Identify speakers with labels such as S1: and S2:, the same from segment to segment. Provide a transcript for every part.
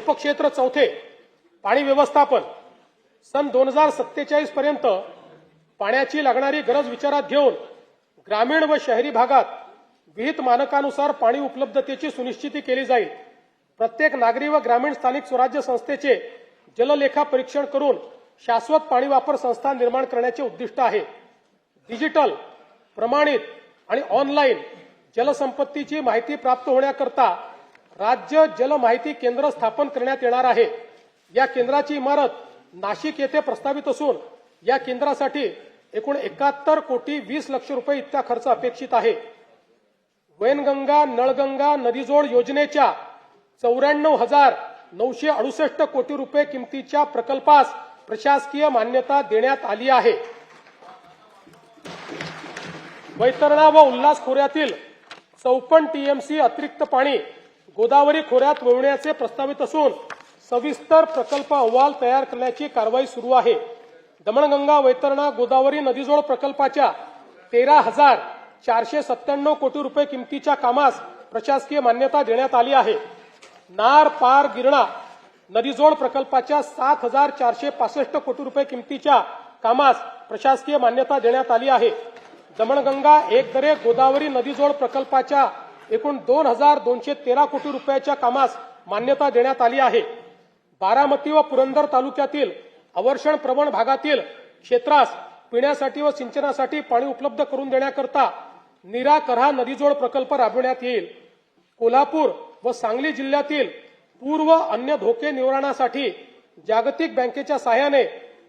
S1: उपक्षेत्र चौथे पाणी व्यवस्थापन सन 2047 पर्यंत पाण्याची लागणारी गरज विचारात घेऊन ग्रामीण व शहरी भागात विहित मानकानुसार पाणी उपलब्धतेची सुनिश्चिती केली जाईल। प्रत्येक नागरी व ग्रामीण स्थानिक स्वराज्य संस्थेचे जललेखा परीक्षण करून शाश्वत पाणी वापर संस्था निर्माण करण्याचे उद्दिष्ट आहे। डिजिटल, प्रमाणित आणि ऑनलाईन जलसंपत्तीची माहिती प्राप्त होण्याकरता राज्य जल माहिती केंद्र स्थापन करण्यात येणार आहे। या केंद्राची इमारत नाशिक येथे प्रस्तावित असून या केंद्रासाठी एकूण 71 कोटी 20 लक्ष रुपये इतका खर्च अपेक्षित आहे। वैनगंगा नळगंगा नदीजोड योजनेच्या 94,968 कोटी रुपये किमतीच्या प्रकल्पास प्रशासकीय मान्यता देण्यात आली आहे। वैतरणा व उल्हास खोऱ्यातील 54 टीएमसी अतिरिक्त पाणी गोदावरी खोऱ्यात वळवण्याचे प्रस्तावित असून सविस्तर प्रकल्प अहवाल तयार करण्याची कारवाई सुरू आहे। दमणगंगा वैतरणा गोदावरी नदीजोड प्रकल्पाच्या 13,497 कोटी रुपये किमतीच्या कामास प्रशासकीय मान्यता देण्यात आली आहे। नार पार गिरणा नदीजोड प्रकल्पाच्या 7,465 कोटी रुपये किमतीच्या कामास प्रशासकीय मान्यता देण्यात आली आहे। दमणगंगा एकदरे गोदावरी नदीजोड प्रकल्पाच्या एकूण 2,213 कोटी रुपयाच्या कामास मान्यता देण्यात आली आहे। बारामती व पुरंदर तालुक्यातील अवर्षण प्रवण भागातील क्षेत्रास पिण्यासाठी व सिंचनासाठी पाणी उपलब्ध करून देण्याकरता नीरा करहा नदीजोड प्रकल्प राबविण्यात येईल। कोल्हापूर व सांगली जिल्ह्यातील पूर व अन्य धोके निवारणासाठी जागतिक बँकेच्या सहाय्याने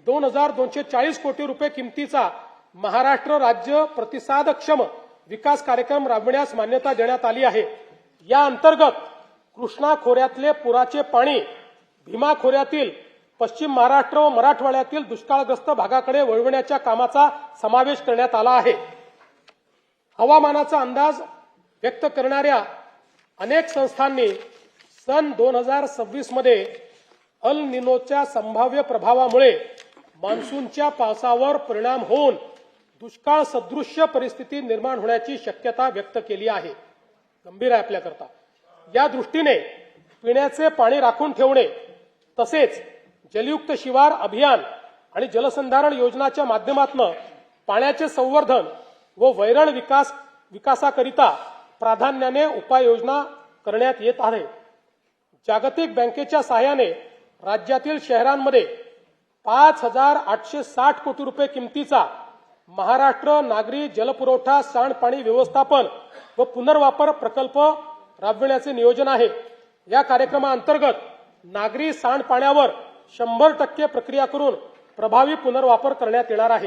S1: 2,240 कोटी रुपये किमतीचा महाराष्ट्र राज्य प्रतिसादक्षम विकास कार्यक्रम राबविण्यास मान्यता देण्यात आली आहे। या अंतर्गत कृष्णा खोऱ्यातले पुराचे पाणी भीमा खोऱ्यातील पश्चिम महाराष्ट्र व मराठवाड्यातील दुष्काळग्रस्त भागाकडे वळविण्याच्या कामाचा समावेश करण्यात आला आहे। हवामानाचा अंदाज व्यक्त करणाऱ्या अनेक संस्थांनी सन 2026 मध्ये अल निनोच्या संभाव्य प्रभावामुळे मान्सूनच्या पावसावर परिणाम होऊन दुष्काळ सदृश्य परिस्थिती निर्माण होण्याची शक्यता व्यक्त केली आहे। गंभीर आहे आपल्याकरता। या दृष्टीने पिण्याचे पाणी राखून ठेवणे तसेच जलयुक्त शिवार अभियान आणि जलसंधारण योजनाच्या माध्यमातून पाण्याचे संवर्धन व वैरण विकासाकरिता प्राधान्याने उपाययोजना करण्यात येत आहे। जागतिक बँकेच्या सहाय्याने राज्यातील शहरांमध्ये 5,860 कोटी रुपये किमतीचा महाराष्ट्र नागरी जलपुरवठा सांडपाणी व्यवस्थापन व पुनर्वापर प्रकल्प राबविण्याचे नियोजन आहे। या कार्यक्रमाअंतर्गत नागरी सांडपाण्यावर 100% प्रक्रिया करून प्रभावी पुनर्वापर करण्यात येणार आहे।